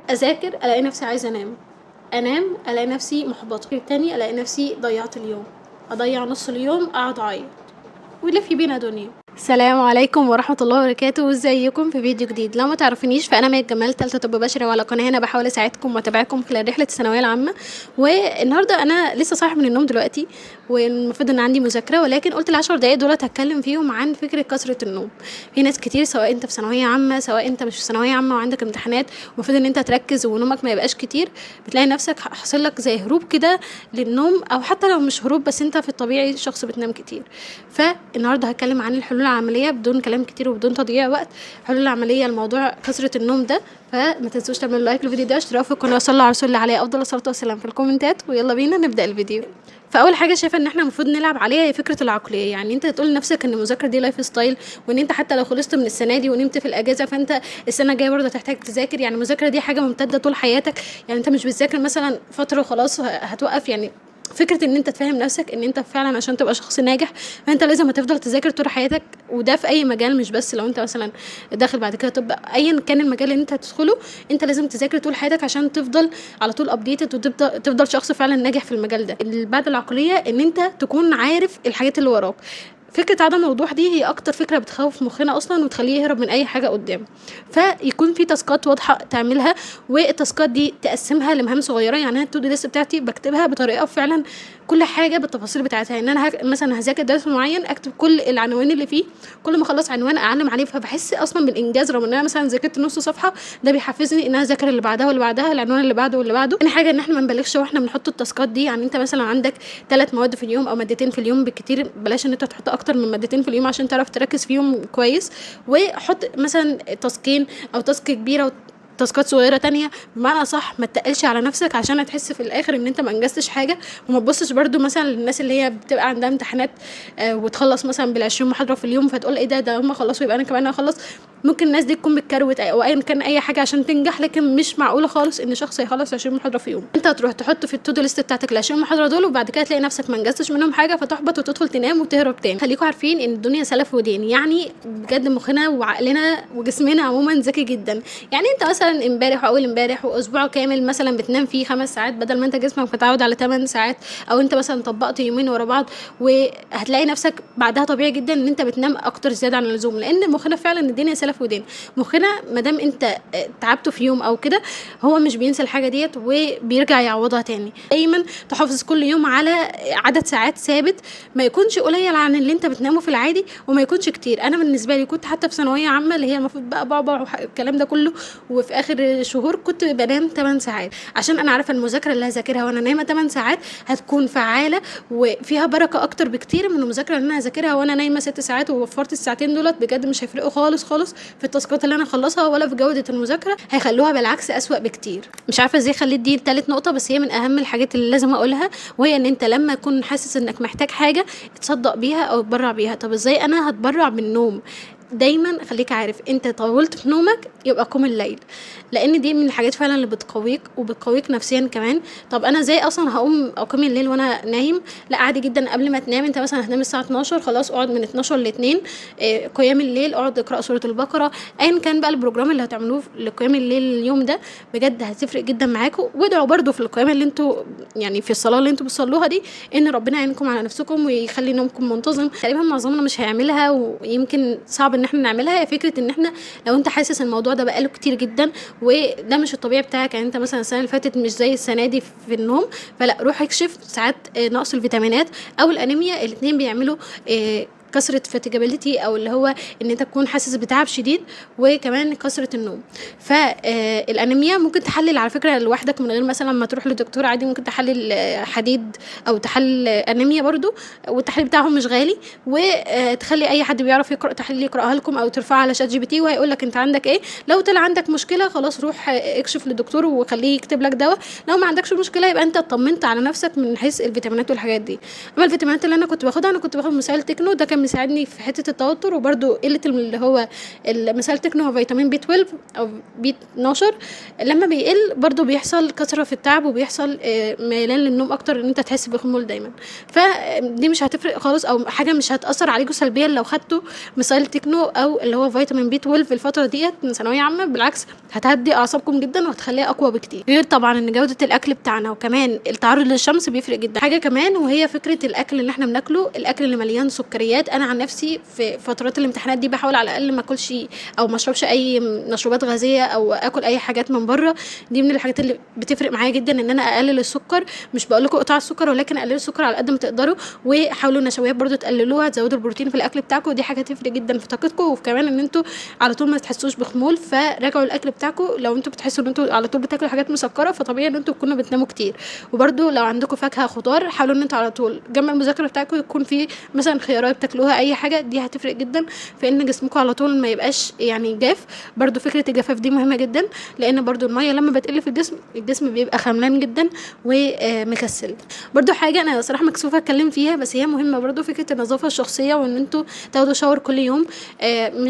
اذاكر الاقي نفسي عايزه انام الاقي نفسي محبطه، تاني الاقي نفسي ضيعت اليوم، اضيع نص اليوم اقعد اعيط ويلف بينا دنيا. السلام عليكم ورحمة الله وبركاته، ازيكم في فيديو جديد. لو ما تعرفنيش فانا مي جمال، تالتة طب بشري، وعلى قناة هنا بحاول اساعدكم واتابعكم خلال رحلة الثانوية العامة. والنهاردة انا لسه صاحي من النوم دلوقتي، والمفروض ان عندي مذاكرة، ولكن قلت ال10 دقايق دولت هتكلم فيهم عن فكرة كثرة النوم. في ناس كتير، سواء انت في ثانوية عامة سواء انت مش في ثانوية عامة وعندك امتحانات المفروض ان انت تركز ونومك ما يبقاش كتير، بتلاقي نفسك حاصل لك زي هروب كده للنوم، او حتى لو مش هروب بس انت في الطبيعي شخص بتنام كتير. فالنهارده هتكلم عن الحلول العمليه بدون كلام كتير وبدون تضييع وقت. الحلول العمليه لموضوع كثره النوم ده، فما تنسوش تعملوا لايك للفيديو ده، اشتراك في القناه، وصلوا على رسول الله عليه افضل الصلاه والسلام في الكومنتات، ويلا بينا نبدا الفيديو. فاول حاجه شايفه ان احنا المفروض نلعب عليها هي فكره العقليه. يعني انت تقول لنفسك ان المذاكره دي لايف ستايل، وان انت حتى لو خلصت من السنه دي ونمت في الاجازه فانت السنه الجايه برضه هتحتاج تذاكر. يعني المذاكره دي حاجه ممتده طول حياتك، يعني انت مش بتذاكر مثلا فتره وخلاص هتوقف. يعني فكره ان انت تفهم نفسك ان انت فعلا عشان تبقى شخص ناجح فانت لازم هتفضل تذاكر طول حياتك، وده في اي مجال، مش بس لو انت مثلا داخل بعد كده طب، ايا كان المجال اللي انت هتدخله انت لازم تذاكر طول حياتك عشان تفضل على طول ابديتد، وتفضل شخص فعلا ناجح في المجال ده. بعد العقليه ان انت تكون عارف الحاجات اللي وراك. فكرة عدم الوضوح دي هي أكتر فكرة بتخوف مخنا أصلا وتخليه يهرب من أي حاجة قدام. فيكون في تاسكات واضحة تعملها، والتاسكات دي تقسمها لمهام صغيرة. يعني أنا التو دو ليست بتاعتي بكتبها بطريقة فعلا كل حاجة بالتفاصيل بتاعتها. إن أنا مثلا هذاكر درس معين أكتب كل العناوين اللي فيه، كل ما أخلص عنوان أعلم عليه، فبحس أصلا بالإنجاز رغم إن أنا مثلا ذاكرت نص صفحة. ده بيحفزني إن أنا أذاكر اللي بعدها واللي بعدها، العنوان اللي بعده واللي بعده. تاني حاجة إن إحنا ما نبالغش واحنا بنحط التاسكات دي. يعني أنت مثلا عندك 3 مواد في اليوم أو مادتين في اليوم بالكتير، بلاش إن أنت تحط أكتر من مادتين في اليوم عشان تعرف تركز فيهم كويس. وحط مثلا تاسكين او تاسك كبيره تاسكات صغيره تانية، بمعنى صح ما تقلش على نفسك عشان هتحس في الاخر ان انت ما انجزتش حاجه. وما تبصش برده مثلا للناس اللي هي بتبقى عندها امتحانات وتخلص مثلا بال20 محاضره في اليوم، فتقول ايه ده هم خلصوا يبقى انا كمان هخلص. ممكن الناس دي تكون بتكروت او ايا كان اي حاجه عشان تنجح، لكن مش معقوله خالص ان شخص يخلص 20 محاضره في يوم. انت هتروح تحط في التو دو ليست بتاعتك ال20 محاضره دول، وبعد كده تلاقي نفسك ما انجزتش منهم حاجه، فتحبط وتدخل تنام وتهرب تاني. خليكم عارفين ان الدنيا سلف ودين، يعني بجد مخنا وعقلنا وجسمنا عموما ذكي جدا. يعني انت مثلا امبارح واول امبارح واسبوع كامل مثلا بتنام فيه 5 ساعات بدل ما انت جسمك متعود على 8 ساعات، او انت مثلا طبقت يومين ورا بعض، وهتلاقي نفسك بعدها طبيعي جدا ان انت بتنام اكتر زياده عن اللزوم، لان مخنا فعلا الدنيا سلف ودين. مخنا مادام انت تعبته في يوم او كده هو مش بينسى الحاجه ديت وبيرجع يعوضها تاني. دايما تحافظ كل يوم على عدد ساعات ثابت، ما يكونش قليل عن اللي انت بتنامه في العادي وما يكونش كتير. انا بالنسبه لي كنت حتى في ثانويه عامه اللي هي المفروض بقى بعبع الكلام ده كله، وفي اخر شهور كنت بنام 8 ساعات عشان انا عارفه المذاكره اللي هذاكرها وانا نايمه 8 ساعات هتكون فعاله وفيها بركه اكتر بكتير من المذاكره اللي انا هذاكرها وانا نايمه 6 ساعات ووفرت الساعتين دولت. بجد مش هيفرقوا خالص خالص في التاسكات اللي انا اخلصها ولا في جوده المذاكره، هيخلوها بالعكس اسوأ بكتير. مش عارفه ازاي خليت دي تالت نقطه، بس هي من اهم الحاجات اللي لازم اقولها، وهي ان انت لما تكون حاسس انك محتاج حاجه تصدق بيها او تبرع بيها. طب ازاي انا هتبرع بالنوم؟ دايما خليك عارف انت طولت في نومك يبقى قوم الليل، لان دي من الحاجات فعلا اللي بتقويك وبتقويك نفسيا كمان. طب انا ازاي اصلا هقوم اقوم الليل وانا نايم؟ لا عادي جدا، قبل ما تنام انت مثلا هتنام الساعه 12 خلاص اقعد من 12 ل 2 قيام الليل، اقعد اقرا سوره البقره، ايا كان بقى البروجرام اللي هتعملوه لقيام الليل اليوم ده، بجد هتفرق جدا معاكم. وادعوا برده في القيام اللي انتوا يعني في الصلاه اللي انتوا بتصلوها دي ان ربنا يعينكم على نفسكم ويخلي نومكم منتظم. تقريبا معظمنا مش هيعملها ويمكن صعب ان احنا نعملها. هي فكره ان احنا لو انت حاسس الموضوع ده بقاله كتير جدا وده مش الطبيعي بتاعك، يعني انت مثلا السنه اللي فاتت مش زي السنه دي في النوم، فلا روح اكشف. ساعات نقص الفيتامينات او الانيميا الاثنين بيعملوا كسرة فاتيجابيليتي، او اللي هو ان انت تكون حاسس بتعب شديد، وكمان كسرة النوم. فالانيميا ممكن تحلل على فكرة لوحدك من غير مثلا ما تروح لدكتور، عادي ممكن تحلل حديد او تحلل انيميا برضو، والتحليل بتاعهم مش غالي، وتخلي اي حد بيعرف يقرا تحليل يقراها لكم او ترفعها على شات جي بي تي وهيقول لك انت عندك ايه. لو طلع عندك مشكله خلاص روح اكشف للدكتور وخليه يكتب لك دواء. لو ما عندكش مشكله يبقى انت اطمنت على نفسك من حيث الفيتامينات والحاجات دي. اما الفيتامينات اللي انا كنت باخدها، انا كنت باخد مسائل تكنو، ده كان كان بيساعدني في حته التوتر، وبرده قله اللي هو مثال تكنو هو فيتامين بي 12 او بي 12 لما بيقل برده بيحصل كثره في التعب، وبيحصل ميلان للنوم اكتر، ان انت تحس بخمول دايما. فدي مش هتفرق خالص، او حاجه مش هتاثر عليكم سلبيا لو خدتوا مثال تكنو او اللي هو فيتامين بي 12 في الفتره ديت من ثانويه عامه. بالعكس هتهدي اعصابكم جدا وهتخليها اقوى بكتير. غير طبعا ان جوده الاكل بتاعنا وكمان التعرض للشمس بيفرق جدا. حاجه كمان وهي فكره الاكل اللي احنا بناكله، الاكل اللي مليان سكريات. انا عن نفسي في فترات الامتحانات دي بحاول على الاقل ما اكلش او ما اشربش اي مشروبات غازيه او اكل اي حاجات من بره. دي من الحاجات اللي بتفرق معايا جدا، ان انا اقلل السكر. مش بقول لكم اقطعوا السكر، ولكن قللوا السكر على قد ما تقدروا، وحاولوا النشويات برده تقللوها، تزودوا البروتين في الاكل بتاعكم. ودي حاجه تفرق جدا في طاقتكم، وكمان ان انتوا على طول ما تحسوش بخمول. فراجعوا الاكل بتاعكم، لو انتوا بتحسوا ان انتوا على طول بتاكلوا حاجات مسكره فطبيعي ان انتوا تكونوا بتناموا كتير. وبرده لو عندكم فاكهه خضار، حاولوا ان انتوا على طول جنب المذاكره بتاعكم يكون في مثلا خيارات بتاكلوها، اي حاجه. دي هتفرق جدا في ان جسمكم على طول ما يبقاش يعني جاف. برده فكره الجفاف دي مهمه جدا، لان برده الميه لما بتقل في الجسم بيبقى خملان جدا ومكسل. برده حاجه انا صراحه مكسوفه اتكلم فيها، بس هي مهمه برده، فكره النظافه الشخصيه، وان انتوا تاخدوا شاور كل يوم.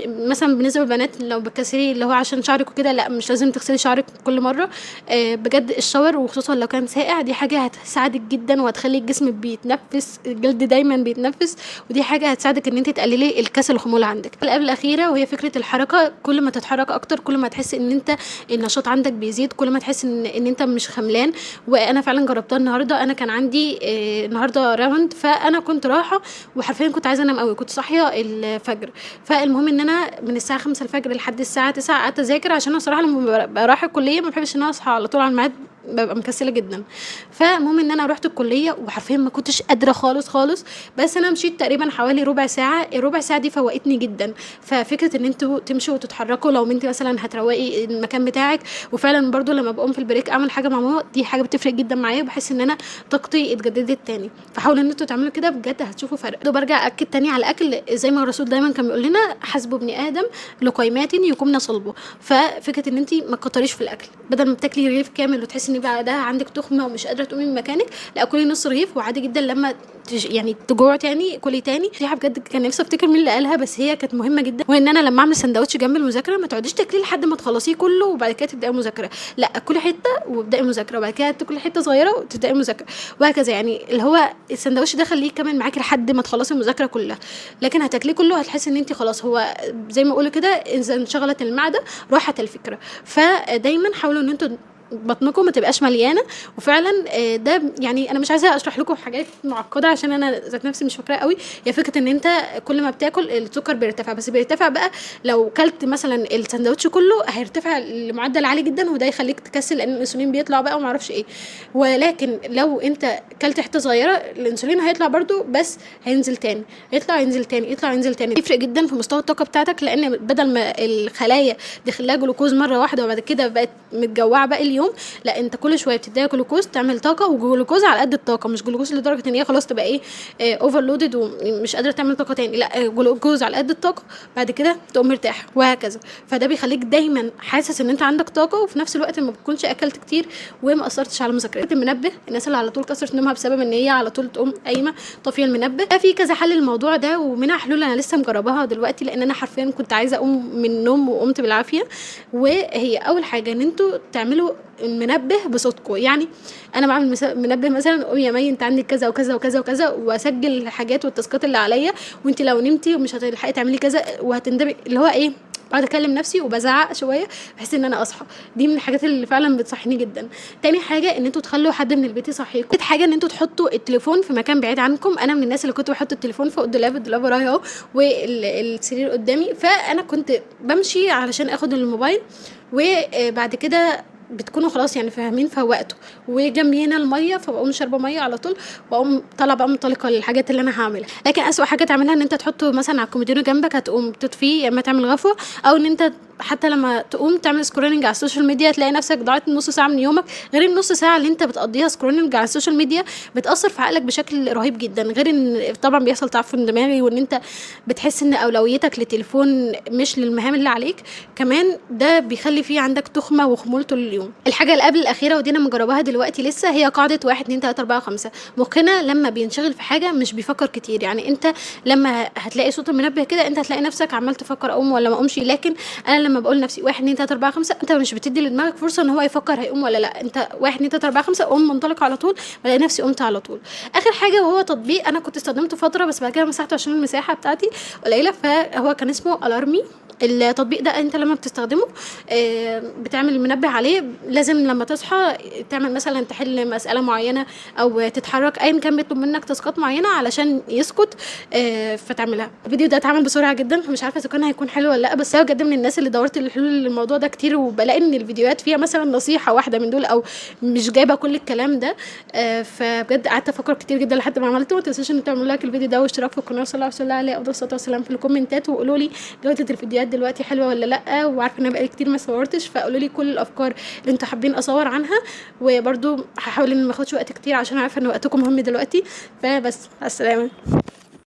مثلا بالنسبه للبنات لو بتكسري اللي هو عشان شعرك وكده، لا مش لازم تغسلي شعرك كل مره. بجد الشاور وخصوصا لو كان ساقع، دي حاجه هتساعدك جدا وهتخلي الجسم بيتنفس، الجلد دايما بيتنفس، ودي حاجه هتساعدك ان انت تقللي الكسل والخمول عندك. قبل الاخيره وهي فكره الحركه، كل ما تتحرك اكتر كل ما تحس ان انت النشاط عندك بيزيد، كل ما تحس ان انت مش خملان. وانا فعلا جربتها النهارده. انا كان عندي النهارده راوند، فانا كنت رايحه وحرفيا كنت عايزه انام قوي، كنت صاحيه الفجر. فالمهم ان انا من الساعه 5 الفجر لحد الساعه 9 قعدت اذاكر، عشان انا صراحه لما ببقى رايحه الكليه ما بحبش ان انا اصحى على طول على الميعاد، ببقى مكسله جدا. فالمهم ان انا رحت الكليه وحرفيا ما كنتش قادره خالص خالص، بس انا مشيت تقريبا حوالي ربع ساعه. الربع ساعه دي فوقتني جدا. ففكره ان انتوا تمشوا وتتحركوا، لو انت مثلا هتروقي المكان بتاعك. وفعلا برضو لما بقوم في البريك اعمل حاجه مع ماما، دي حاجه بتفرق جدا معايا، بحس ان انا طاقتي اتجددت تاني. فحاولوا ان انتوا تعملوا كده، بجد هتشوفوا فرق. برجع اكد تاني على الاكل، زي ما الرسول دايما كان بيقول لنا حسبوا ابن ادم لقيمات يقومن صلبه. ففكره ان انت ما تكتريش في الاكل، بدل ما بتاكلي رغيف كامل وتحسي ان بعدها عندك تخمه ومش قادره تقومي من مكانك، لا كلي نص رغيف وعادي جدا. لما يعني تجوع تاني كلي تاني. دي بجد كان نفسي افتكر مين اللي قالها، بس هي كانت مهمه جدا. وان انا لما اعمل سندوتش جنب المذاكره، ما تقعديش تاكلي لحد ما تخلصيه كله وبعد كده تبداي مذاكره، لا كلي حته وابداي مذاكره، وبعد كده تاكلي حته صغيره وتبداي مذاكره، وهكذا. يعني اللي هو السندوتش ده خليه كمان معاكي لحد ما تخلصي المذاكره كلها. لكن هتاكليه كله هتحسي ان انت خلاص، هو زي ما اقول كده، اذا انشغلت المعده راحت الفكره. فدايما حاولوا ان انتوا بطنكم ما تبقاش مليانه. وفعلا ده يعني انا مش عايزه اشرح لكم حاجات معقده عشان انا ذات نفسي مش فاكراها قوي. هي فكره ان انت كل ما بتاكل السكر بيرتفع، بس بيرتفع بقى لو كلت مثلا الساندوتش كله هيرتفع لمعدل عالي جدا، وده يخليك تكسل لان الانسولين بيطلع بقى وما اعرفش ايه. ولكن لو انت كلت حته صغيره، الانسولين هيطلع برده بس هينزل تاني، يطلع ينزل تاني، يطلع ينزل تاني. يفرق جدا في مستوى الطاقه بتاعتك، لان بدل ما الخلايا دخل لها جلوكوز مره واحده وبعد كده بقت متجوعه باقي اليوم، لا انت كل شويه بتديها جلوكوز تعمل طاقه، وجلوكوز على قد الطاقه، مش جلوكوز لدرجه ان هي خلاص تبقى ايه اوفرلودد ومش قادره تعمل طاقه تاني، لا جلوكوز على قد الطاقه، بعد كده تقوم مرتاح وهكذا. فده بيخليك دايما حاسس ان انت عندك طاقه، وفي نفس الوقت ما بتكونش اكلت كتير وما اثرتش على مذاكرتك. المنبه، الناس اللي على طول كسرت نومها بسبب ان هي على طول تقوم قايمه طافيه المنبه، في كذا حل للموضوع ده، ومنها حلول انا لسه مجرباها دلوقتي، لان انا حرفيا كنت عايزه اقوم من النوم وقمت بالعافيه. وهي اول حاجه ان انتوا تعملوا المنبه بصوتكم. يعني انا بعمل منبه مثلا، قومي يا مي انت عندك كذا وكذا وكذا وكذا، واسجل الحاجات والتاسكات اللي عليا، وانت لو نمتي ومش هتلحقي تعملي كذا وهتندمي، اللي هو ايه، بقعد اكلم نفسي وبزعق شويه بحيث ان انا اصحى. دي من الحاجات اللي فعلا بتصحيني جدا. تاني حاجه ان انتوا تخلوا حد من البيت يصحيكم. تالت حاجه ان انتوا تحطوا التليفون في مكان بعيد عنكم. انا من الناس اللي كنت بحط التليفون فوق الدولاب ورايا اهو، والسرير قدامي، فانا كنت بمشي علشان اخد الموبايل، وبعد كده بتكونوا خلاص يعني فاهمين فوقته، وجنبي هنا الميه، فبقوم شاربه ميه على طول، واقوم طالعه بقى منطلقه للحاجات اللي انا هعملها. لكن اسوأ حاجه تعملها ان انت تحطه مثلا على الكومودينو جنبك، هتقوم تطفيه يا اما تعمل غفوه، او ان انت حتى لما تقوم تعمل سكرولنج على السوشيال ميديا تلاقي نفسك ضيعت نص ساعه من يومك، غير النص ساعه اللي انت بتقضيها سكرولنج على السوشيال ميديا بتاثر في عقلك بشكل رهيب جدا، غير ان طبعا بيحصل تعفن دماغي وان انت بتحس ان اولويتك للتليفون مش للمهام اللي عليك، كمان ده بيخلي فيه عندك تخمه وخمول طول اليوم. الحاجه اللي قبل الاخيره ودي انا مجرباها دلوقتي لسه، هي قاعده 1 2 3 4 5. مخنا لما بينشغل في حاجه مش بيفكر كتير، يعني انت لما هتلاقي صوت المنبه كده انت هتلاقي نفسك عمال تفكر اقوم ولا ما اقومش، لكن انا لما بقول لنفسي 1 2 3 4 5 انت مش بتدي لدماغك فرصه ان هو يفكر هيقوم ولا لا، انت 1 2 3 4 5 قوم منطلق على طول، بلاقي نفسي قمت على طول. اخر حاجه وهو تطبيق انا كنت استخدمته فتره بس بعد كده مسحته عشان المساحه بتاعتي قليله، فهو كان اسمه الارمي. التطبيق ده انت لما بتستخدمه بتعمل المنبه عليه، لازم لما تصحى تعمل مثلا تحل مسألة معينة او تتحرك ايا كان بيطلب منك تاسكات معينة علشان يسكت، فتعملها. الفيديو ده اتعمل بسرعة جدا، مش عارفة اذا كان هيكون حلو ولا لا، بس انا بجد من الناس اللي دورت الحلول للموضوع ده كتير وبلاقي ان الفيديوهات فيها مثلا نصيحة واحدة من دول او مش جايبة كل الكلام ده، فبجد قعدت افكر كتير جدا لحد ما عملته. ما تنسوش ان تعملوا لايك الفيديو ده واشتراك في القناة صلى الله عليه افضل الصلاة والسلام في الكومنتات، وقولوا لي جودة الفيديوهات دلوقتي حلوه ولا لا، وعارفه ان انا بقالي كتير ما صورتش، فقولوا لي كل الافكار اللي انتوا حابين اصور عنها، وبرده هحاول ان ما اخدش وقت كتير عشان عارفه ان وقتكم مهم دلوقتي. فبس السلامه.